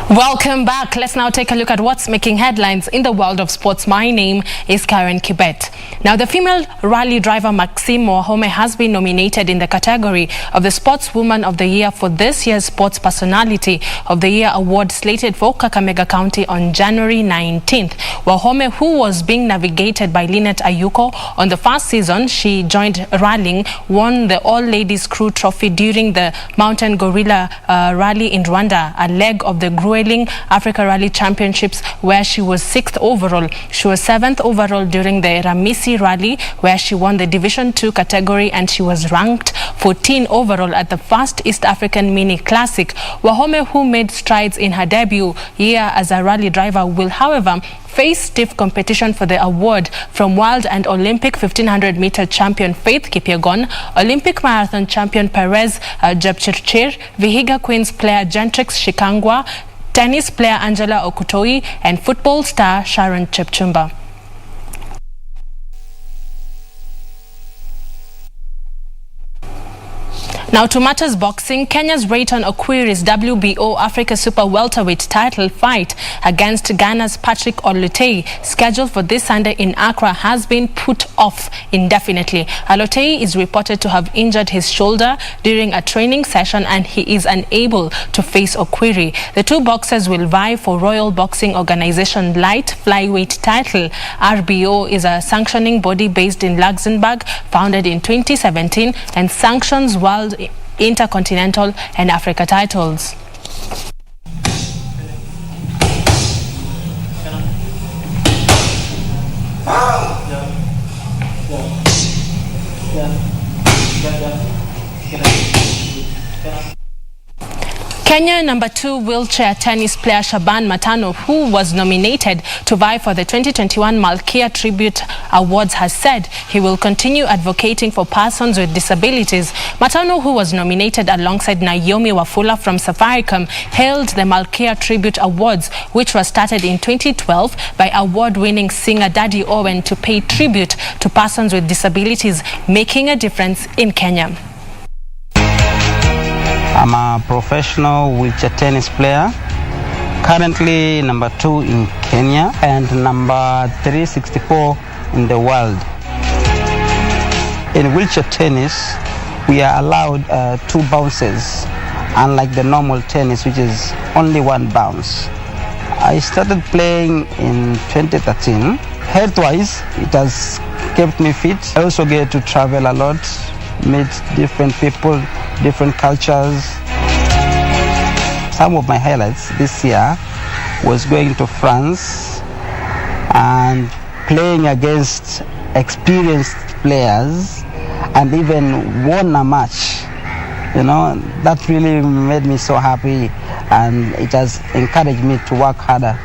Welcome back. Let's now take a look at what's making headlines in the world of sports. My name is Karen Kibet. Now, the female rally driver Maxime Wahome has been nominated in the category of the Sportswoman of the Year for this year's Sports Personality of the Year award slated for Kakamega County on January 19th. Wahome, who was being navigated by Lynette Ayuko on the first season she joined rallying, won the All-Ladies Crew Trophy during the Mountain Gorilla Rally in Rwanda, a leg of the grueling Africa Rally Championships, where she was 6th overall. She was 7th overall during the Ramisi Rally, where she won the Division 2 category, and she was ranked 14 overall at the first East African Mini Classic. Wahome, who made strides in her debut year as a rally driver, will, however, face stiff competition for the award from world and Olympic 1500-meter champion Faith Kipyegon, Olympic marathon champion Perez Jepchirchir, Vihiga Queens player Gentrix Shikangwa, tennis player Angela Okutoi, and football star Sharon Chepchumba. Now to matters boxing. Kenya's Rayton Okwiri's WBO Africa Super Welterweight title fight against Ghana's Patrick Olutei, scheduled for this Sunday in Accra, has been put off indefinitely. Olutei is reported to have injured his shoulder during a training session, and he is unable to face Okwiri. The two boxers will vie for Royal Boxing Organization Light Flyweight title. RBO is a sanctioning body based in Luxembourg, founded in 2017, and sanctions world, intercontinental and Africa titles. Kenya number 2 wheelchair tennis player Shaban Matano, who was nominated to vie for the 2021 Malkia Tribute Awards, has said he will continue advocating for persons with disabilities. Matano, who was nominated alongside Naomi Wafula from Safaricom, hailed the Malkia Tribute Awards, which was started in 2012 by award-winning singer Daddy Owen to pay tribute to persons with disabilities making a difference in Kenya. I'm a professional wheelchair tennis player, currently number 2 in Kenya and number 364 in the world. In wheelchair tennis, we are allowed 2 bounces, unlike the normal tennis, which is only 1 bounce. I started playing in 2013. Health-wise, it has kept me fit. I also get to travel a lot, meet different people, different cultures. Some of my highlights this year was going to France and playing against experienced players and even won a match. You know, that really made me so happy, and it has encouraged me to work harder.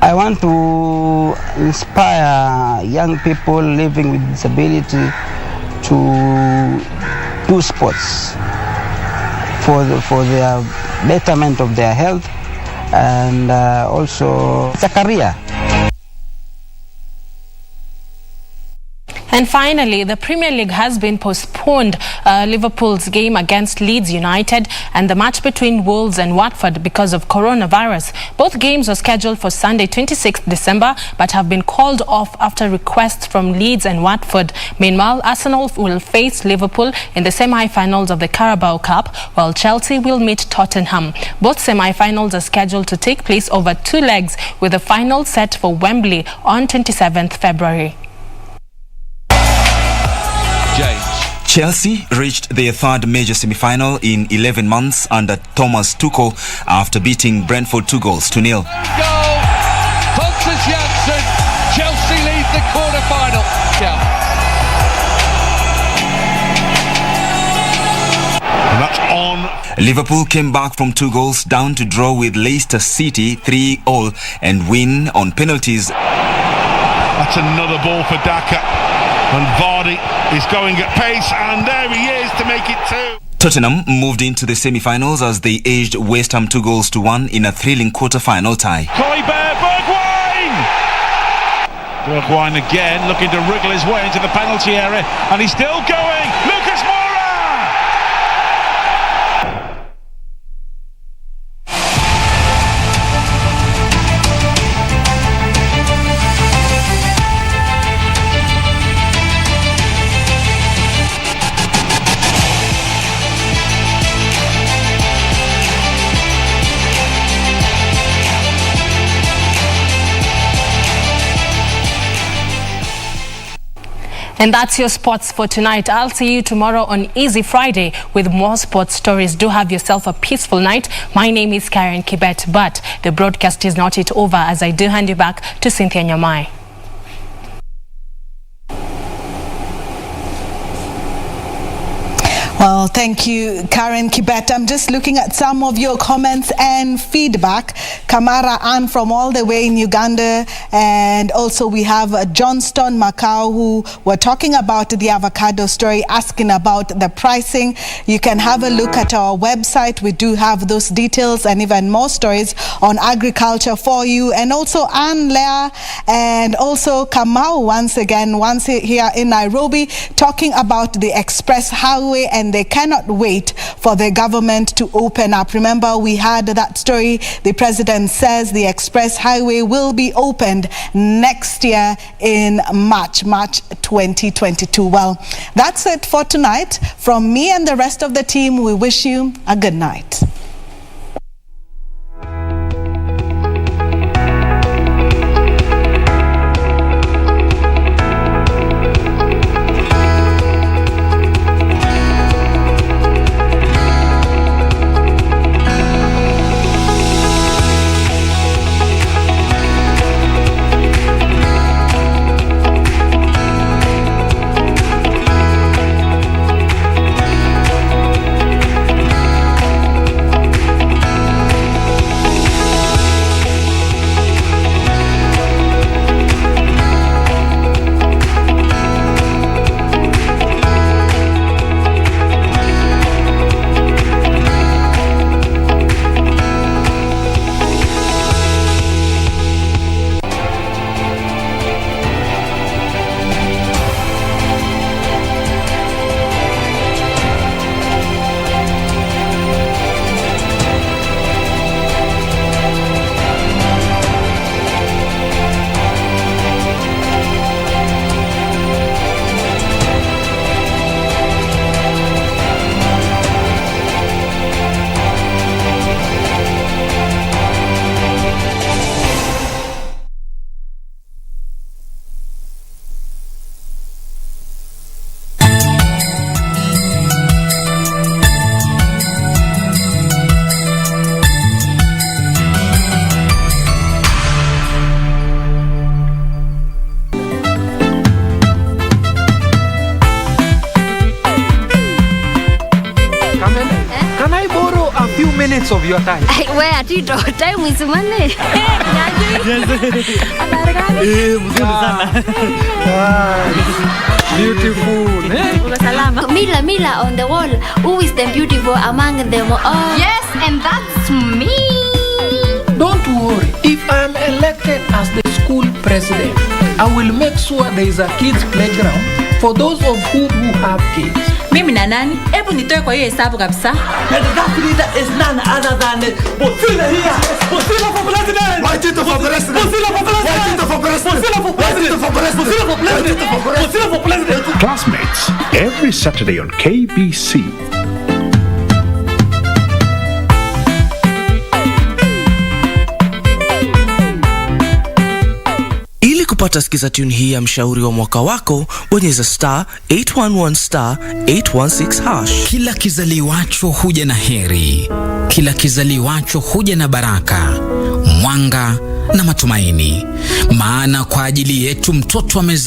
I want to inspire young people living with disability to do sports for their betterment of their health, and also it's a career. And finally, the Premier League has been postponed. Liverpool's game against Leeds United and the match between Wolves and Watford because of coronavirus. Both games were scheduled for Sunday, 26th December, but have been called off after requests from Leeds and Watford. Meanwhile, Arsenal will face Liverpool in the semi-finals of the Carabao Cup, while Chelsea will meet Tottenham. Both semi-finals are scheduled to take place over 2 legs, with the final set for Wembley on 27th February. James Chelsea reached their third major semi-final in 11 months under Thomas Tuchel after beating Brentford 2-0. Pontus Jansson, Chelsea lead the quarter-final. And that's on. Liverpool came back from 2 goals down to draw with Leicester City 3-3 and win on penalties. That's another ball for Daka. And Vardy is going at pace, and there he is to make it 2. Tottenham moved into the semi-finals as they edged West Ham 2-1 in a thrilling quarter-final tie. Bergwijn again looking to wriggle his way into the penalty area, and he's still going. Lucas Moura! And that's your sports for tonight. I'll see you tomorrow on Easy Friday with more sports stories. Do have yourself a peaceful night. My name is Karen Kibet, but the broadcast is not yet over as I do hand you back to Cynthia Nyamai. Well, thank you, Karen Kibet. I'm just looking at some of your comments and feedback. Kamara Ann from all the way in Uganda, and also we have Johnston Macau who were talking about the avocado story, asking about the pricing. You can have a look at our website. We do have those details and even more stories on agriculture for you. And also Ann Lea and also Kamau once here in Nairobi, talking about the express highway, and they cannot wait for the government to open up. Remember, we had that story. The president says the express highway will be opened next year in March 2022. Well, that's it for tonight. From me and the rest of the team, we wish you a good night. Of your time. Where Tito? Time is money. Beautiful. Mila on the wall. Who is the beautiful among them all? Yes, and that's me. Don't worry. If I'm elected as the school president, I will make sure there is a kids playground for those of who have kids. Mimi na nani? Hebu nitoe kwa hiyo hesabu kabisa. And that leader is none other than Bosila here. Bosila for president. Why Tito for president? Bosila for president. Why Tito for president? Bosila for president. Bosila for president. Bosila for president. Classmates, every Saturday on KBC. kupata sikiza tune hii ya mshauri wa mwaka wako, bonyeza *811*816#. Kila kizaliwacho huja na heri, kila kizaliwacho huja na baraka, mwanga na matumaini. Maana kwa ajili yetu mtoto amezaliwa.